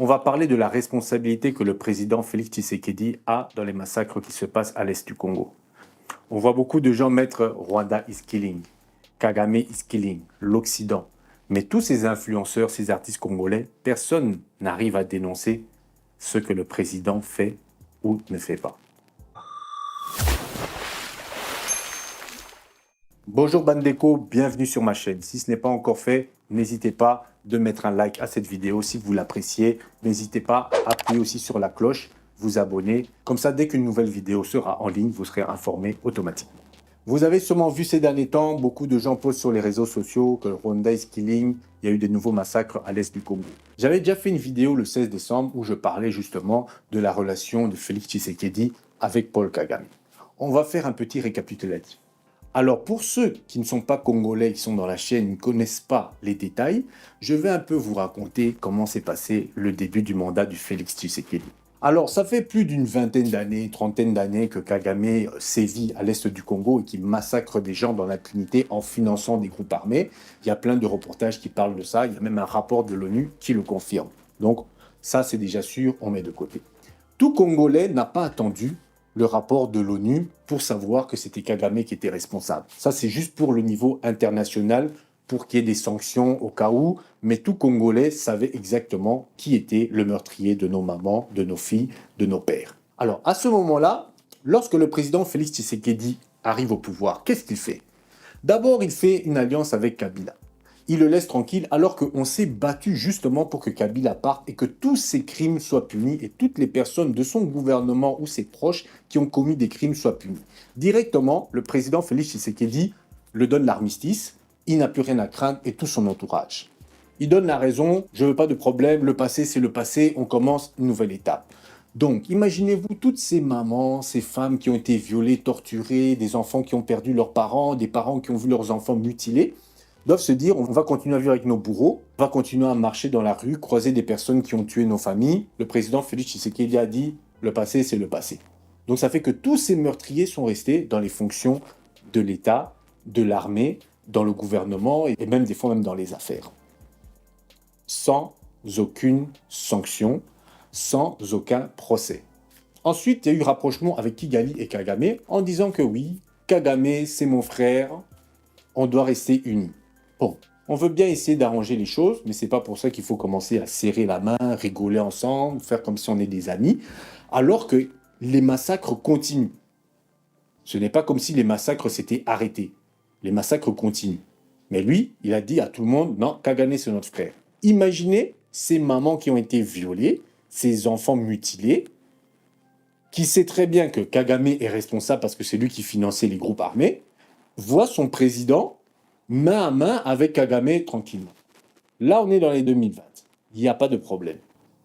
On va parler de la responsabilité que le président Félix Tshisekedi a dans les massacres qui se passent à l'est du Congo. On voit beaucoup de gens mettre Rwanda is killing, Kagame is killing, l'Occident. Mais tous ces influenceurs, ces artistes congolais, personne n'arrive à dénoncer ce que le président fait ou ne fait pas. Bonjour Bandeko, bienvenue sur ma chaîne. Si ce n'est pas encore fait, n'hésitez pas de mettre un like à cette vidéo si vous l'appréciez. N'hésitez pas à appuyer aussi sur la cloche, vous abonner. Comme ça, dès qu'une nouvelle vidéo sera en ligne, vous serez informé automatiquement. Vous avez sûrement vu ces derniers temps, beaucoup de gens postent sur les réseaux sociaux que Rwanda is killing, il y a eu des nouveaux massacres à l'est du Congo. J'avais déjà fait une vidéo le 16 décembre où je parlais justement de la relation de Félix Tshisekedi avec Paul Kagame. On va faire un petit récapitulatif. Alors pour ceux qui ne sont pas congolais, qui sont dans la chaîne, ne connaissent pas les détails, je vais un peu vous raconter comment s'est passé le début du mandat du Félix Tshisekedi. Alors ça fait plus d'une vingtaine d'années, trentaine d'années que Kagame sévit à l'est du Congo et qui massacre des gens dans l'impunité en finançant des groupes armés. Il y a plein de reportages qui parlent de ça, il y a même un rapport de l'ONU qui le confirme. Donc ça c'est déjà sûr, on met de côté. Tout Congolais n'a pas attendu le rapport de l'ONU pour savoir que c'était Kagame qui était responsable. Ça, c'est juste pour le niveau international, pour qu'il y ait des sanctions au cas où, mais tout Congolais savait exactement qui était le meurtrier de nos mamans, de nos filles, de nos pères. Alors, à ce moment-là, lorsque le président Félix Tshisekedi arrive au pouvoir, qu'est-ce qu'il fait? D'abord, il fait une alliance avec Kabila. Il le laisse tranquille alors qu'on s'est battu justement pour que Kabila parte et que tous ces crimes soient punis et toutes les personnes de son gouvernement ou ses proches qui ont commis des crimes soient punis. Directement, le président Félix Tshisekedi le donne l'armistice, il n'a plus rien à craindre et tout son entourage. Il donne la raison, je veux pas de problème, le passé c'est le passé, on commence une nouvelle étape. Donc, imaginez-vous toutes ces mamans, ces femmes qui ont été violées, torturées, des enfants qui ont perdu leurs parents, des parents qui ont vu leurs enfants mutilés, doivent se dire, on va continuer à vivre avec nos bourreaux, on va continuer à marcher dans la rue, croiser des personnes qui ont tué nos familles. Le président Félix Tshisekedi a dit, le passé, c'est le passé. Donc ça fait que tous ces meurtriers sont restés dans les fonctions de l'État, de l'armée, dans le gouvernement et même des fois même dans les affaires. Sans aucune sanction, sans aucun procès. Ensuite, il y a eu rapprochement avec Kigali et Kagame en disant que oui, Kagame, c'est mon frère, on doit rester unis. Bon, on veut bien essayer d'arranger les choses, mais c'est pas pour ça qu'il faut commencer à serrer la main, rigoler ensemble, faire comme si on est des amis, alors que les massacres continuent. Ce n'est pas comme si les massacres s'étaient arrêtés. Les massacres continuent. Mais lui, il a dit à tout le monde, non, Kagame c'est notre frère. Imaginez ces mamans qui ont été violées, ces enfants mutilés, qui sait très bien que Kagame est responsable parce que c'est lui qui finançait les groupes armés, voit son président main à main avec Kagame tranquillement. Là, on est dans les 2020. Il n'y a pas de problème.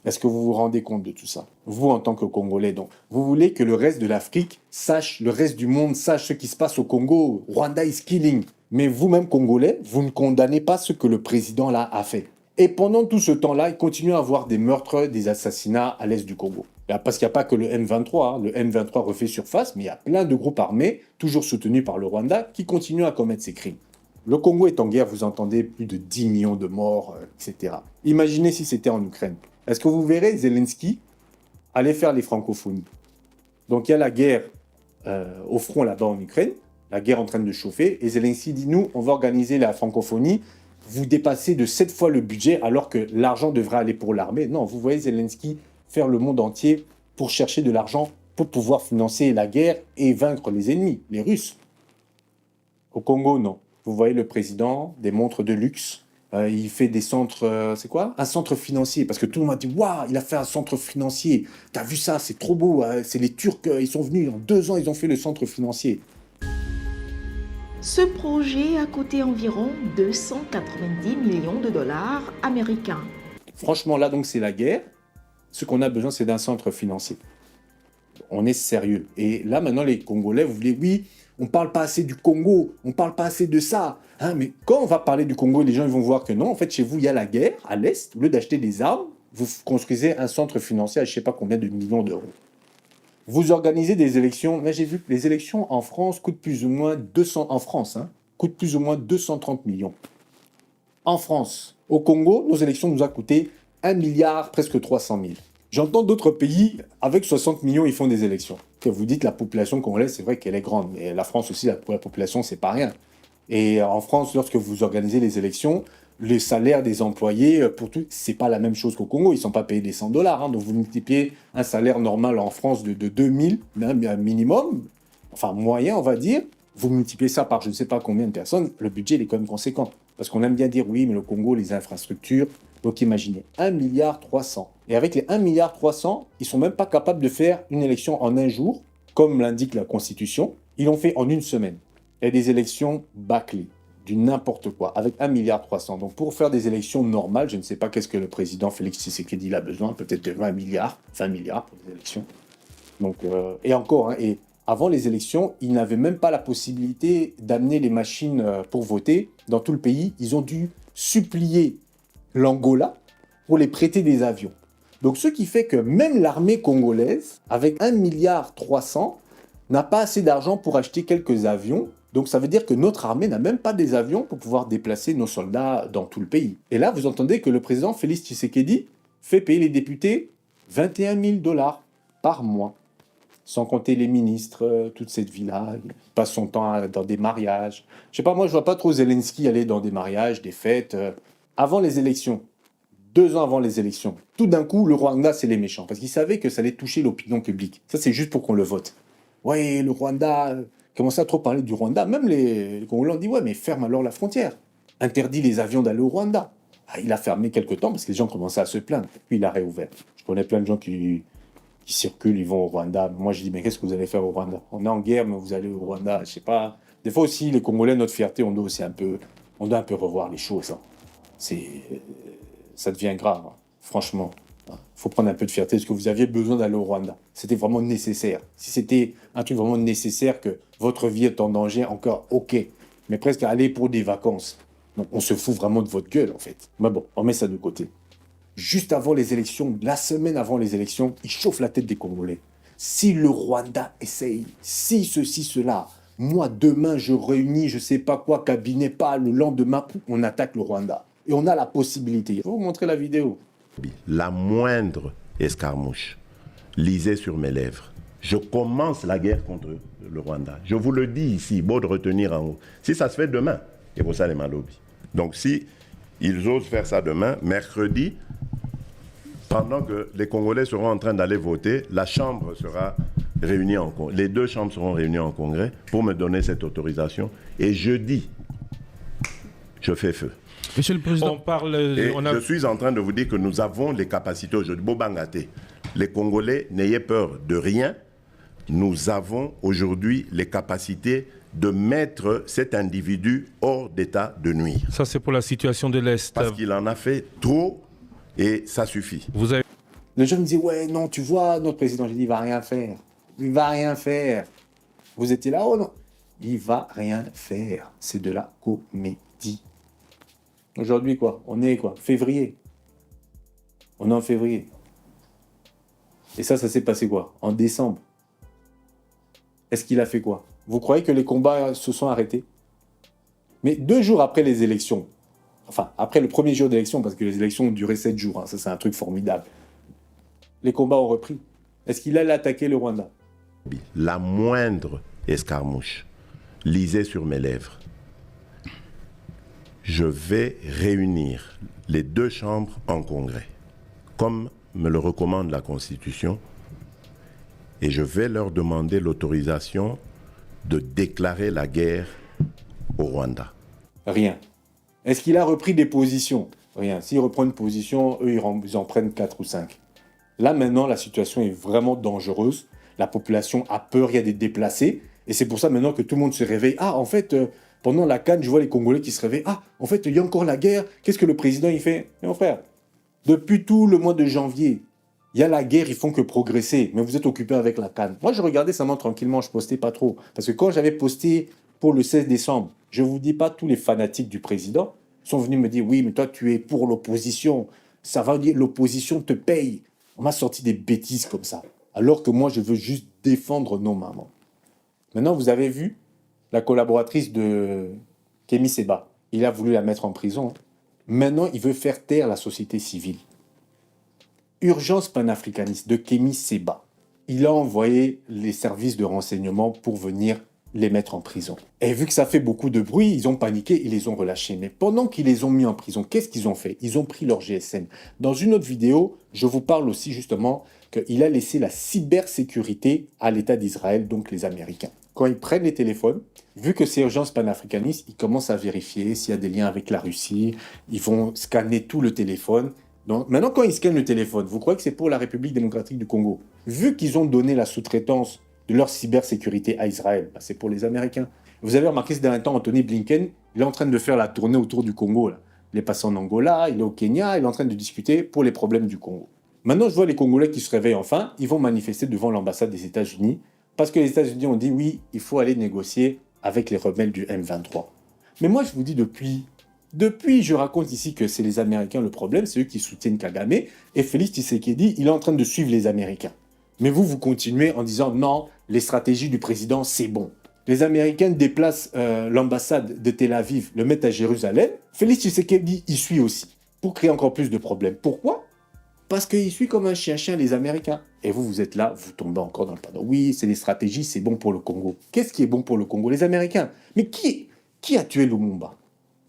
Est-ce que vous vous rendez compte de tout ça? Vous, en tant que Congolais, donc, vous voulez que le reste de l'Afrique sache, le reste du monde sache ce qui se passe au Congo. Rwanda is killing. Mais vous-même, Congolais, vous ne condamnez pas ce que le président là a fait. Et pendant tout ce temps-là, il continue à avoir des meurtres, des assassinats à l'est du Congo. Parce qu'il n'y a pas que le M23. Le M23 refait surface, mais il y a plein de groupes armés, toujours soutenus par le Rwanda, qui continuent à commettre ces crimes. Le Congo est en guerre, vous entendez plus de 10 millions de morts, etc. Imaginez si c'était en Ukraine. Est-ce que vous verrez Zelensky aller faire les francophonies? Donc il y a la guerre au front là-bas en Ukraine, la guerre en train de chauffer, et Zelensky dit, nous, on va organiser la francophonie, vous dépassez de 7 fois le budget alors que l'argent devrait aller pour l'armée. Non, vous voyez Zelensky faire le monde entier pour chercher de l'argent pour pouvoir financer la guerre et vaincre les ennemis, les Russes. Au Congo, non. Vous voyez le président, des montres de luxe, il fait des centres, c'est quoi? Un centre financier, parce que tout le monde a dit, waouh, il a fait un centre financier, t'as vu ça, c'est trop beau, c'est les Turcs, ils sont venus, en 2 ans, ils ont fait le centre financier. Ce projet a coûté environ 290 millions de dollars américains. Franchement, là, donc, c'est la guerre. Ce qu'on a besoin, c'est d'un centre financier. On est sérieux. Et là, maintenant, les Congolais, vous voulez, oui, on ne parle pas assez du Congo, on ne parle pas assez de ça. Hein, mais quand on va parler du Congo, les gens ils vont voir que non, en fait, chez vous, il y a la guerre à l'Est. Au lieu d'acheter des armes, vous construisez un centre financier à je ne sais pas combien de millions d'euros. Vous organisez des élections. Là, j'ai vu que les élections en France coûtent plus ou moins 200... En France, hein, coûtent plus ou moins 230 millions. En France. Au Congo, nos élections nous ont coûté 1 milliard, presque 300 000. J'entends d'autres pays, avec 60 millions, ils font des élections. Que vous dites la population congolaise, c'est vrai qu'elle est grande, mais la France aussi, pour la population, c'est pas rien. Et en France, lorsque vous organisez les élections, les salaires des employés, pour tout, c'est pas la même chose qu'au Congo. Ils sont pas payés des 100 dollars. Hein. Donc vous multipliez un salaire normal en France de 2000, un minimum, enfin moyen, on va dire. Vous multipliez ça par je ne sais pas combien de personnes, le budget il est quand même conséquent. Parce qu'on aime bien dire oui, mais le Congo, les infrastructures. Donc imaginez, 1 milliard 300. Et avec les 1 milliard 300, ils sont même pas capables de faire une élection en un jour, comme l'indique la Constitution. Ils l'ont fait en une semaine. Et des élections bâclées, du n'importe quoi, avec 1 milliard 300. Donc pour faire des élections normales, je ne sais pas qu'est-ce que le président Félix Tshisekedi a besoin, peut-être de 20 milliards pour des élections. Donc, et encore, hein, et avant les élections, ils n'avaient même pas la possibilité d'amener les machines pour voter dans tout le pays. Ils ont dû supplier l'Angola pour les prêter des avions. Donc ce qui fait que même l'armée congolaise, avec 1 milliard 300, n'a pas assez d'argent pour acheter quelques avions. Donc ça veut dire que notre armée n'a même pas des avions pour pouvoir déplacer nos soldats dans tout le pays. Et là, vous entendez que le président Félix Tshisekedi fait payer les députés 21 000 dollars par mois. Sans compter les ministres, toute cette vie-là. Il passe son temps dans des mariages. Je sais pas, moi, je vois pas trop Zelensky aller dans des mariages, des fêtes. Avant les élections, 2 ans avant les élections, tout d'un coup, le Rwanda, c'est les méchants. Parce qu'ils savaient que ça allait toucher l'opinion publique. Ça, c'est juste pour qu'on le vote. Ouais, le Rwanda, commençait à trop parler du Rwanda. Même les Congolais ont dit, ouais, mais ferme alors la frontière. Interdit les avions d'aller au Rwanda. Ah, il a fermé quelque temps parce que les gens commençaient à se plaindre. Puis il a réouvert. Je connais plein de gens qui circulent, ils vont au Rwanda. Moi, je dis, mais qu'est-ce que vous allez faire au Rwanda? On est en guerre, mais vous allez au Rwanda. Je sais pas. Des fois aussi, les Congolais, notre fierté, on doit un peu revoir les choses. Hein. Ça devient grave, hein. Franchement. Il faut prendre un peu de fierté. Est-ce que vous aviez besoin d'aller au Rwanda? C'était vraiment nécessaire. Si c'était un truc vraiment nécessaire, que votre vie est en danger, encore ok. Mais presque aller pour des vacances. Donc on se fout vraiment de votre gueule, en fait. Mais bon, on met ça de côté. Juste avant les élections, la semaine avant les élections, ils chauffent la tête des Congolais. Si le Rwanda essaye, si ceci, cela, moi demain je réunis je sais pas quoi, cabinet pas, le lendemain on attaque le Rwanda. Et on a la possibilité. Je vais vous montrer la vidéo. La moindre escarmouche, lisez sur mes lèvres. Je commence la guerre contre le Rwanda. Je vous le dis ici, beau de retenir en haut. Si ça se fait demain, et pour ça les malobis. Donc si ils osent faire ça demain, mercredi, pendant que les Congolais seront en train d'aller voter, la Chambre sera réunie en congrès. Les 2 chambres seront réunies en congrès pour me donner cette autorisation. Et jeudi, je fais feu. Monsieur le Président, Je suis en train de vous dire que nous avons les capacités aujourd'hui. Bobangate, les Congolais, n'ayez peur de rien. Nous avons aujourd'hui les capacités de mettre cet individu hors d'état de nuire. Ça, c'est pour la situation de l'Est. Parce qu'il en a fait trop et ça suffit. Les gens me disent, ouais, non, tu vois, notre président, j'ai dit, il va rien faire. Il va rien faire. Vous étiez là, oh non. Il va rien faire. C'est de la comédie. Aujourd'hui, quoi? On est quoi? Février. On est en février. Et ça s'est passé quoi? En décembre. Est-ce qu'il a fait quoi? Vous croyez que les combats se sont arrêtés? Mais 2 jours après les élections, enfin, après le premier jour d'élection, parce que les élections ont duré 7 jours, hein, ça c'est un truc formidable, les combats ont repris. Est-ce qu'il allait attaquer le Rwanda? La moindre escarmouche, lisez sur mes lèvres. Je vais réunir les 2 chambres en congrès, comme me le recommande la Constitution, et je vais leur demander l'autorisation de déclarer la guerre au Rwanda. Rien. Est-ce qu'il a repris des positions? Rien. S'il reprend une position, eux, ils en prennent 4 ou 5. Là, maintenant, la situation est vraiment dangereuse. La population a peur, il y a des déplacés. Et c'est pour ça maintenant que tout le monde se réveille. Ah, en fait, pendant la CAN, je vois les Congolais qui se réveillent. Ah, en fait, il y a encore la guerre. Qu'est-ce que le président, il fait? Mais mon frère, depuis tout le mois de janvier, il y a la guerre, ils font que progresser. Mais vous êtes occupé avec la CAN. Moi, je regardais seulement tranquillement, je postais pas trop. Parce que quand j'avais posté pour le 16 décembre, je vous dis pas, tous les fanatiques du président sont venus me dire, oui, mais toi, tu es pour l'opposition. Ça va dire, l'opposition te paye. On m'a sorti des bêtises comme ça. Alors que moi, je veux juste défendre nos mamans. Maintenant, vous avez vu la collaboratrice de Kémy Séba. Il a voulu la mettre en prison. Maintenant, il veut faire taire la société civile. Urgence panafricaniste de Kémy Séba. Il a envoyé les services de renseignement pour venir les mettre en prison. Et vu que ça fait beaucoup de bruit, ils ont paniqué, ils les ont relâchés. Mais pendant qu'ils les ont mis en prison, qu'est-ce qu'ils ont fait? Ils ont pris leur GSM. Dans une autre vidéo, je vous parle aussi justement qu'il a laissé la cybersécurité à l'État d'Israël, donc les Américains. Quand ils prennent les téléphones, vu que c'est urgence panafricaniste, ils commencent à vérifier s'il y a des liens avec la Russie. Ils vont scanner tout le téléphone. Donc, maintenant, quand ils scannent le téléphone, vous croyez que c'est pour la République démocratique du Congo? Vu qu'ils ont donné la sous-traitance de leur cybersécurité à Israël, bah, c'est pour les Américains. Vous avez remarqué ce dernier temps, Anthony Blinken, il est en train de faire la tournée autour du Congo. Là. Il est passé en Angola, il est au Kenya, il est en train de discuter pour les problèmes du Congo. Maintenant, je vois les Congolais qui se réveillent enfin, ils vont manifester devant l'ambassade des États-Unis, parce que les États-Unis ont dit oui, il faut aller négocier avec les rebelles du M23. Mais moi, je vous dis depuis, je raconte ici que c'est les Américains le problème, c'est eux qui soutiennent Kagame, et Félix Tshisekedi, il est en train de suivre les Américains. Mais vous continuez en disant non, les stratégies du président, c'est bon. Les Américains déplacent l'ambassade de Tel Aviv, le mettent à Jérusalem. Félix Tshisekedi y suit aussi, pour créer encore plus de problèmes. Pourquoi? Parce qu'il suit comme un chien-chien les Américains. Et vous êtes là, vous tombez encore dans le panneau. Oui, c'est des stratégies, c'est bon pour le Congo. Qu'est-ce qui est bon pour le Congo? Les Américains. Mais qui a tué Lumumba?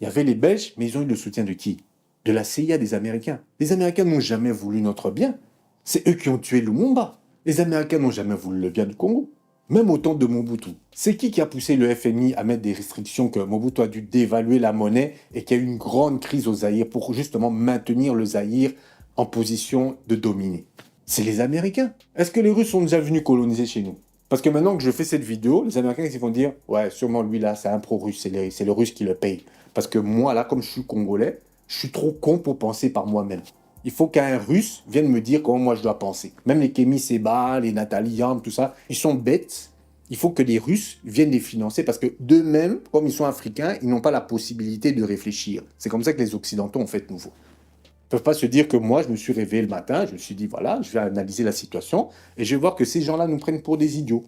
Il y avait les Belges, mais ils ont eu le soutien de qui? De la CIA des Américains. Les Américains n'ont jamais voulu notre bien. C'est eux qui ont tué Lumumba. Les Américains n'ont jamais voulu le bien du Congo. Même au temps de Mobutu. C'est qui a poussé le FMI à mettre des restrictions, que Mobutu a dû dévaluer la monnaie et qu'il y a eu une grande crise au Zaïre pour justement maintenir le Zaïre en position de dominer? C'est les Américains. Est-ce que les Russes sont déjà venus coloniser chez nous? Parce que maintenant que je fais cette vidéo, les Américains ils vont dire « Ouais, sûrement lui là, c'est un pro-russe, c'est le Russe qui le paye. » Parce que moi là, comme je suis Congolais, je suis trop con pour penser par moi-même. Il faut qu'un Russe vienne me dire comment moi je dois penser. Même les Kémy Séba, les Nathalie Yamb, tout ça, ils sont bêtes. Il faut que les Russes viennent les financer parce que d'eux-mêmes, comme ils sont africains, ils n'ont pas la possibilité de réfléchir. C'est comme ça que les Occidentaux ont fait nouveau. Ils ne peuvent pas se dire que moi, je me suis réveillé le matin, je me suis dit, voilà, je vais analyser la situation et je vais voir que ces gens-là nous prennent pour des idiots.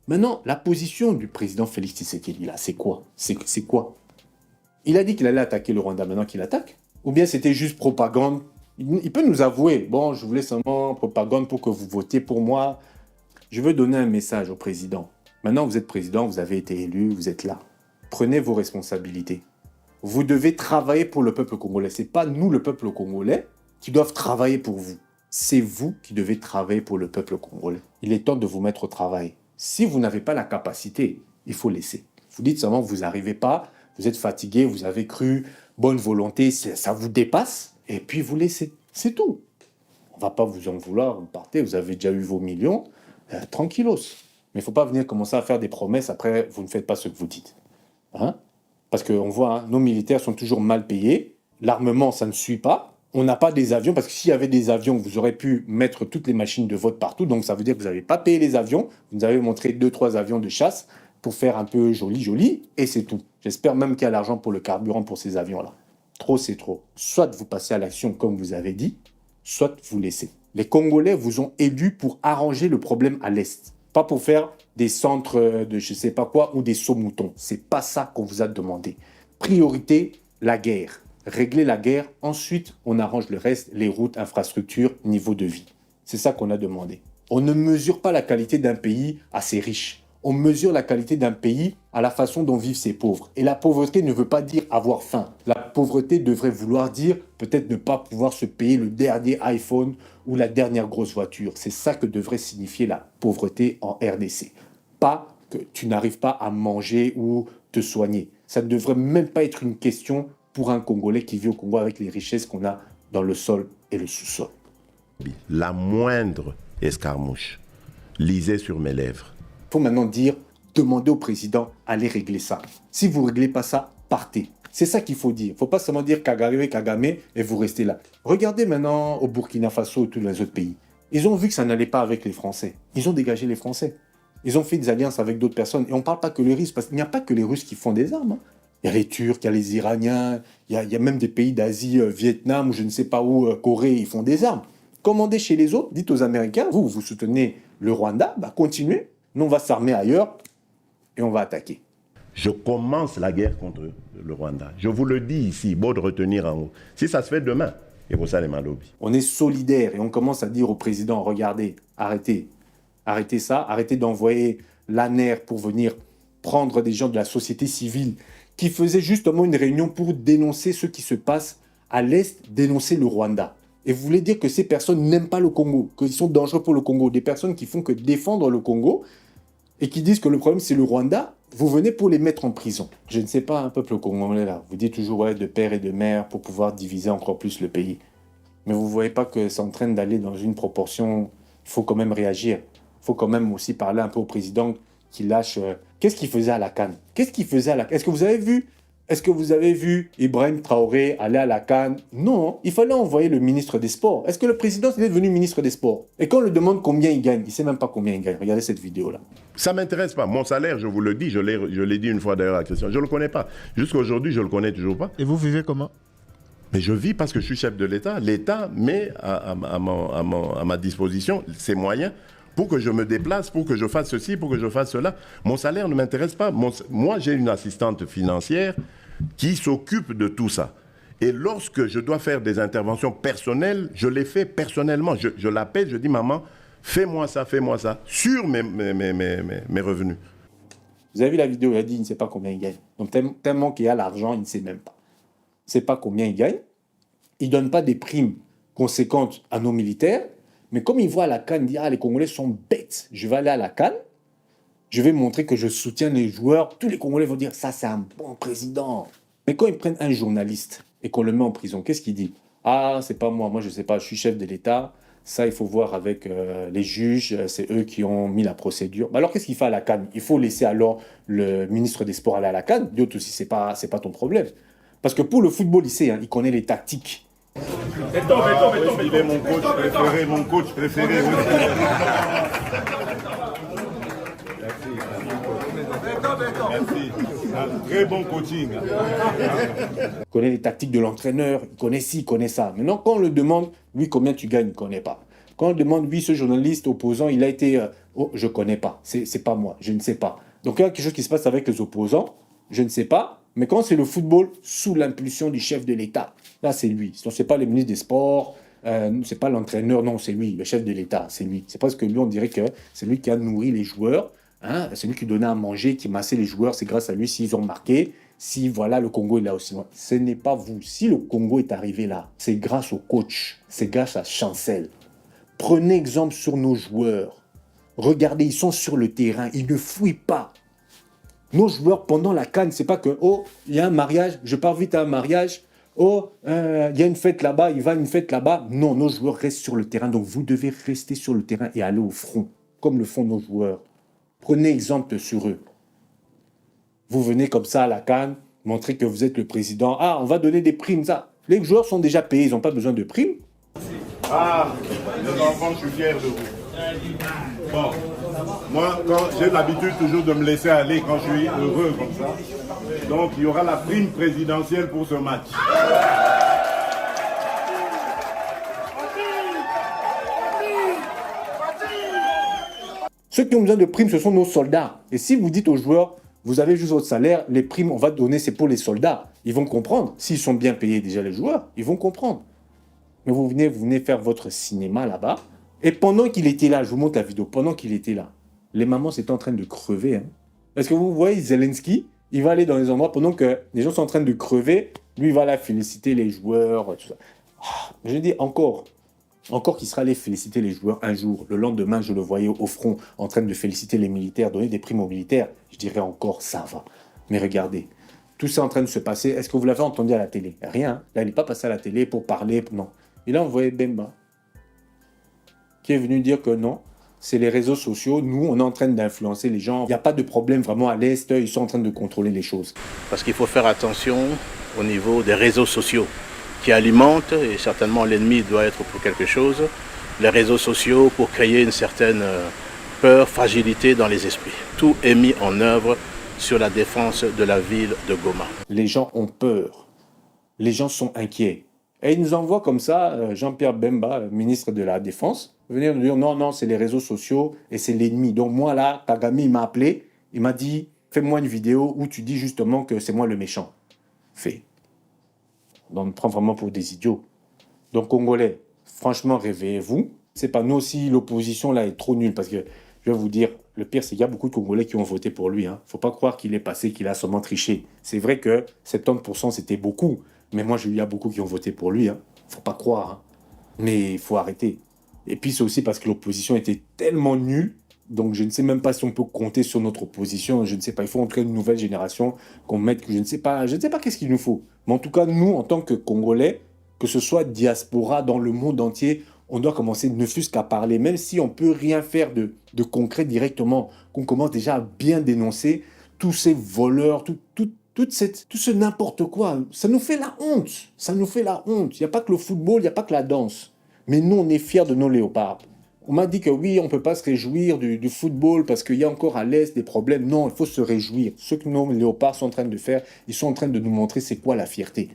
Maintenant, la position du président Félix Tshisekedi, là, c'est quoi? C'est quoi? Il a dit qu'il allait attaquer le Rwanda maintenant qu'il attaque? Ou bien c'était juste propagande? Il peut nous avouer, bon, je voulais seulement propagande pour que vous votiez pour moi. Je veux donner un message au président. Maintenant, vous êtes président, vous avez été élu, vous êtes là. Prenez vos responsabilités. Vous devez travailler pour le peuple congolais. Ce n'est pas nous, le peuple congolais, qui doivent travailler pour vous. C'est vous qui devez travailler pour le peuple congolais. Il est temps de vous mettre au travail. Si vous n'avez pas la capacité, il faut laisser. Vous dites seulement que vous n'arrivez pas, vous êtes fatigué, vous avez cru, bonne volonté, ça vous dépasse. Et puis vous laissez, c'est tout. On ne va pas vous en vouloir, vous partez, vous avez déjà eu vos millions, tranquillos. Mais il ne faut pas venir commencer à faire des promesses, après vous ne faites pas ce que vous dites. Hein? Parce qu'on voit, hein, nos militaires sont toujours mal payés, l'armement ça ne suit pas, on n'a pas des avions, parce que s'il y avait des avions, vous aurez pu mettre toutes les machines de vote partout, donc ça veut dire que vous n'avez pas payé les avions, vous nous avez montré 2-3 avions de chasse pour faire un peu joli, et c'est tout. J'espère même qu'il y a l'argent pour le carburant pour ces avions-là. Trop, c'est trop. Soit vous passez à l'action comme vous avez dit, soit vous laissez. Les Congolais vous ont élus pour arranger le problème à l'Est. Pas pour faire des centres de je sais pas quoi ou des sauts-moutons. C'est pas ça qu'on vous a demandé. Priorité, la guerre. Régler la guerre, ensuite on arrange le reste, les routes, infrastructures, niveau de vie. C'est ça qu'on a demandé. On ne mesure pas la qualité d'un pays à ses riches. On mesure la qualité d'un pays à la façon dont vivent ses pauvres. Et la pauvreté ne veut pas dire avoir faim. La pauvreté devrait vouloir dire peut-être ne pas pouvoir se payer le dernier iPhone ou la dernière grosse voiture. C'est ça que devrait signifier la pauvreté en RDC. Pas que tu n'arrives pas à manger ou te soigner. Ça ne devrait même pas être une question pour un Congolais qui vit au Congo avec les richesses qu'on a dans le sol et le sous-sol. La moindre escarmouche lisait sur mes lèvres. Il faut maintenant dire, demandez au président, allez régler ça. Si vous ne réglez pas ça, partez. C'est ça qu'il faut dire. Il ne faut pas seulement dire Kagame et vous restez là. Regardez maintenant au Burkina Faso et tous les autres pays. Ils ont vu que ça n'allait pas avec les Français. Ils ont dégagé les Français. Ils ont fait des alliances avec d'autres personnes. Et on ne parle pas que les Russes, parce qu'il n'y a pas que les Russes qui font des armes. Hein. Il y a les Turcs, il y a les Iraniens, il y a même des pays d'Asie, Vietnam, ou je ne sais pas où, Corée, ils font des armes. Commandez chez les autres, dites aux Américains, vous soutenez le Rwanda, continuez. Nous, on va s'armer ailleurs et on va attaquer. Je commence la guerre contre le Rwanda. Je vous le dis ici, beau de retenir en haut. Si ça se fait demain, Et pour ça, les malobis. On est solidaire et on commence à dire au président, regardez, arrêtez ça, arrêtez d'envoyer l'ANER pour venir prendre des gens de la société civile qui faisaient justement une réunion pour dénoncer ce qui se passe à l'Est, dénoncer le Rwanda. Et vous voulez dire que ces personnes n'aiment pas le Congo, qu'ils sont dangereux pour le Congo, des personnes qui font que défendre le Congo et qui disent que le problème c'est le Rwanda, vous venez pour les mettre en prison. Je ne sais pas, un peuple congolais là, vous dites toujours ouais, de père et de mère pour pouvoir diviser encore plus le pays. Mais vous ne voyez pas que c'est en train d'aller dans une proportion, il faut quand même réagir. Il faut quand même aussi parler un peu au président qui lâche... Qu'est-ce qu'il faisait à la CAN? Est-ce que vous avez vu Ibrahim Traoré aller à la CAN? Non, il fallait envoyer le ministre des Sports. Est-ce que le président est devenu ministre des Sports? Et quand on lui demande combien il gagne, il ne sait même pas combien il gagne. Regardez cette vidéo-là. Ça ne m'intéresse pas. Mon salaire, je vous le dis, je l'ai dit une fois d'ailleurs à Christian, je ne le connais pas. Jusqu'à aujourd'hui, je ne le connais toujours pas. Et vous vivez comment? Mais je vis parce que je suis chef de l'État. L'État met à ma disposition ses moyens pour que je me déplace, pour que je fasse ceci, pour que je fasse cela. Mon salaire ne m'intéresse pas. Moi, j'ai une assistante financière qui s'occupe de tout ça. Et lorsque je dois faire des interventions personnelles, je les fais personnellement. Je l'appelle, je dis, maman, fais-moi ça, sur mes revenus. Vous avez vu la vidéo, il a dit, il ne sait pas combien il gagne. Donc tellement qu'il a l'argent, il ne sait même pas. Il ne sait pas combien il gagne. Il ne donne pas des primes conséquentes à nos militaires. Mais comme il voit à la CAN, il dit, ah, les Congolais sont bêtes. Je vais aller à la CAN. Je vais montrer que je soutiens les joueurs. Tous les Congolais vont dire, ça, c'est un bon président. Mais quand ils prennent un journaliste et qu'on le met en prison, qu'est-ce qu'il dit? Ah, c'est pas moi. Moi, je ne sais pas. Je suis chef de l'État. Ça, il faut voir avec les juges. C'est eux qui ont mis la procédure. Alors, qu'est-ce qu'il fait à la CAN? Il faut laisser alors le ministre des Sports aller à la CAN. D'autres aussi, c'est pas ton problème. Parce que pour le football, il sait, hein, il connaît les tactiques. Il est mon coach préféré. Merci. Un très bon coaching. Il connaît les tactiques de l'entraîneur, il connaît ci, il connaît ça. Maintenant, quand on le demande, oui, combien tu gagnes, il ne connaît pas. Quand on demande, oui, ce journaliste opposant, il a été... oh, je ne connais pas, c'est pas moi, je ne sais pas. Donc, il y a quelque chose qui se passe avec les opposants, je ne sais pas. Mais quand c'est le football sous l'impulsion du chef de l'État, là, c'est lui. Ce n'est pas le ministre des Sports, ce n'est pas l'entraîneur, non, c'est lui, le chef de l'État, c'est lui. C'est parce que lui, on dirait que c'est lui qui a nourri les joueurs, hein, c'est lui qui donnait à manger, qui massait les joueurs, c'est grâce à lui s'ils ont marqué, si voilà, le Congo est là aussi. Ce n'est pas vous. Si le Congo est arrivé là, c'est grâce au coach, c'est grâce à Chancel. Prenez exemple sur nos joueurs. Regardez, ils sont sur le terrain, ils ne fouillent pas. Nos joueurs, pendant la CAN, c'est pas que, oh, il y a un mariage, je pars vite à un mariage, oh, il y a une fête là-bas, il va à une fête là-bas. Non, nos joueurs restent sur le terrain, donc vous devez rester sur le terrain et aller au front, comme le font nos joueurs. Prenez exemple sur eux. Vous venez comme ça à la CAN, montrer que vous êtes le président. Ah, on va donner des primes, ça. Les joueurs sont déjà payés, ils n'ont pas besoin de primes. Ah, les enfants, je suis fier de vous. Bon, moi, j'ai l'habitude toujours de me laisser aller quand je suis heureux comme ça. Donc, il y aura la prime présidentielle pour ce match. Ceux qui ont besoin de primes, ce sont nos soldats. Et si vous dites aux joueurs, vous avez juste votre salaire, les primes, on va donner, c'est pour les soldats. Ils vont comprendre. S'ils sont bien payés déjà, les joueurs, ils vont comprendre. Mais vous venez faire votre cinéma là-bas. Et pendant qu'il était là, je vous montre la vidéo, pendant qu'il était là, les mamans étaient en train de crever. Hein. Parce que vous voyez, Zelensky, il va aller dans les endroits pendant que les gens sont en train de crever. Lui, il va là féliciter les joueurs, tout ça. Je dis encore qu'il sera allé féliciter les joueurs un jour. Le lendemain, je le voyais au front en train de féliciter les militaires, donner des primes aux militaires. Je dirais encore, ça va. Mais regardez, tout ça est en train de se passer. Est-ce que vous l'avez entendu à la télé? Rien. Là, il n'est pas passé à la télé pour parler. Non. Il a envoyé Bemba, qui est venu dire que non, c'est les réseaux sociaux. Nous, on est en train d'influencer les gens. Il n'y a pas de problème vraiment à l'Est. Ils sont en train de contrôler les choses. Parce qu'il faut faire attention au niveau des réseaux sociaux qui alimentent, et certainement l'ennemi doit être pour quelque chose, les réseaux sociaux pour créer une certaine peur, fragilité dans les esprits. Tout est mis en œuvre sur la défense de la ville de Goma. Les gens ont peur. Les gens sont inquiets. Et ils nous envoient comme ça, Jean-Pierre Bemba, ministre de la Défense, venir nous dire non, c'est les réseaux sociaux et c'est l'ennemi. Donc moi là, Kagame, il m'a appelé, il m'a dit, fais-moi une vidéo où tu dis justement que c'est moi le méchant. Fais. Donc on me prend vraiment pour des idiots. Donc, Congolais, franchement, réveillez-vous. C'est pas nous aussi, l'opposition là est trop nulle parce que je vais vous dire, le pire, c'est qu'il y a beaucoup de Congolais qui ont voté pour lui. Faut pas croire qu'il est passé, qu'il a seulement triché. C'est vrai que 70%, c'était beaucoup. Mais moi, il y a beaucoup qui ont voté pour lui. Faut pas croire. Mais il faut arrêter. Et puis, c'est aussi parce que l'opposition était tellement nulle. Donc, je ne sais même pas si on peut compter sur notre opposition. Je ne sais pas. Il faut entrer une nouvelle génération qu'on mette. Je ne sais pas qu'est-ce qu'il nous faut. Mais en tout cas, nous, en tant que Congolais, que ce soit diaspora dans le monde entier, on doit commencer ne fût-ce qu'à parler, même si on ne peut rien faire de concret directement, qu'on commence déjà à bien dénoncer tous ces voleurs, tout ce n'importe quoi. Ça nous fait la honte. Ça nous fait la honte. Il n'y a pas que le football, il n'y a pas que la danse. Mais nous, on est fiers de nos léopards. On m'a dit que oui, on ne peut pas se réjouir du football parce qu'il y a encore à l'Est des problèmes. Non, il faut se réjouir. Ce que nos léopards sont en train de faire, ils sont en train de nous montrer c'est quoi la fierté.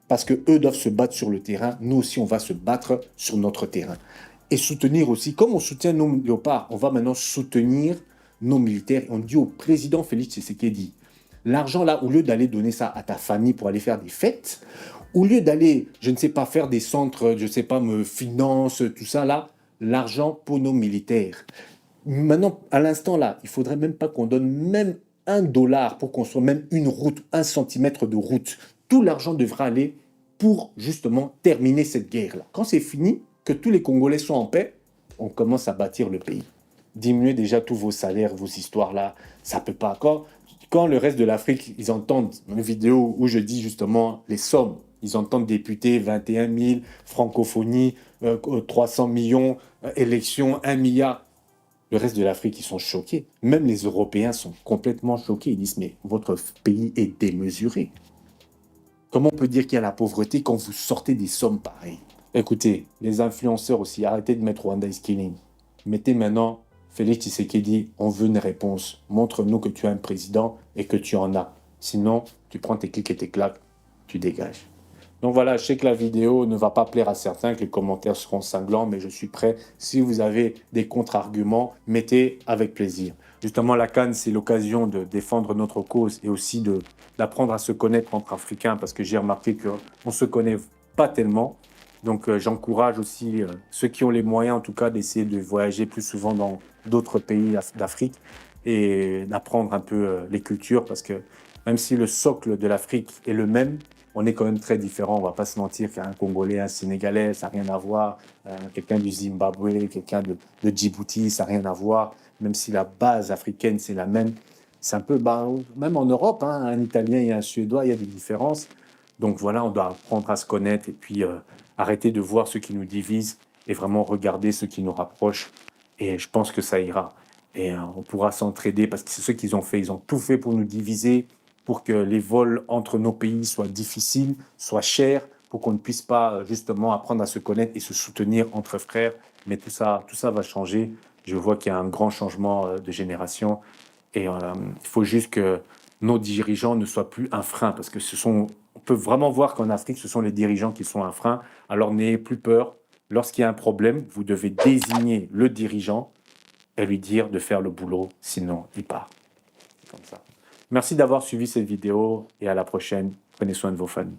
Parce qu'eux doivent se battre sur le terrain, nous aussi on va se battre sur notre terrain. Et soutenir aussi, comme on soutient nos léopards, on va maintenant soutenir nos militaires. On dit au président Félix Tshisekedi, l'argent là, au lieu d'aller donner ça à ta famille pour aller faire des fêtes, au lieu d'aller, je ne sais pas, faire des centres, je ne sais pas, finance, tout ça là, l'argent pour nos militaires. Maintenant, à l'instant là, il ne faudrait même pas qu'on donne même $1 pour construire même une route, 1 centimètre de route. Tout l'argent devra aller pour justement terminer cette guerre-là. Quand c'est fini, que tous les Congolais sont en paix, on commence à bâtir le pays. Diminuer déjà tous vos salaires, vos histoires-là, ça ne peut pas. Quand le reste de l'Afrique, ils entendent une vidéo où je dis justement les sommes, ils entendent députés, 21 000, francophonie, 300 millions, élections, 1 milliard. Le reste de l'Afrique, ils sont choqués. Même les Européens sont complètement choqués. Ils disent, mais votre pays est démesuré. Comment on peut dire qu'il y a la pauvreté quand vous sortez des sommes pareilles? Écoutez, les influenceurs aussi, arrêtez de mettre Rwanda is killing. Mettez maintenant Félix Tshisekedi, on veut une réponse. Montre-nous que tu as un président et que tu en as. Sinon, tu prends tes clics et tes claques, tu dégages. Donc voilà, je sais que la vidéo ne va pas plaire à certains, que les commentaires seront cinglants, mais je suis prêt. Si vous avez des contre-arguments, mettez avec plaisir. Justement, la CAN, c'est l'occasion de défendre notre cause et aussi d'apprendre à se connaître entre Africains, parce que j'ai remarqué qu'on ne se connaît pas tellement. Donc j'encourage aussi ceux qui ont les moyens, en tout cas, d'essayer de voyager plus souvent dans d'autres pays d'Afrique et d'apprendre un peu les cultures, parce que même si le socle de l'Afrique est le même, on est quand même très différents. On ne va pas se mentir qu'un Congolais, un Sénégalais, ça n'a rien à voir. Quelqu'un du Zimbabwe, quelqu'un de Djibouti, ça n'a rien à voir. Même si la base africaine, c'est la même. C'est un peu, même en Europe, un Italien et un Suédois, il y a des différences. Donc voilà, on doit apprendre à se connaître et puis arrêter de voir ce qui nous divise et vraiment regarder ce qui nous rapproche. Et je pense que ça ira. Et on pourra s'entraider parce que c'est ce qu'ils ont fait. Ils ont tout fait pour nous diviser, pour que les vols entre nos pays soient difficiles, soient chers, pour qu'on ne puisse pas justement apprendre à se connaître et se soutenir entre frères. Mais tout ça va changer. Je vois qu'il y a un grand changement de génération. Et il faut juste que nos dirigeants ne soient plus un frein, parce que on peut vraiment voir qu'en Afrique, ce sont les dirigeants qui sont un frein. Alors n'ayez plus peur. Lorsqu'il y a un problème, vous devez désigner le dirigeant et lui dire de faire le boulot, sinon il part. C'est comme ça. Merci d'avoir suivi cette vidéo et à la prochaine. Prenez soin de vos familles.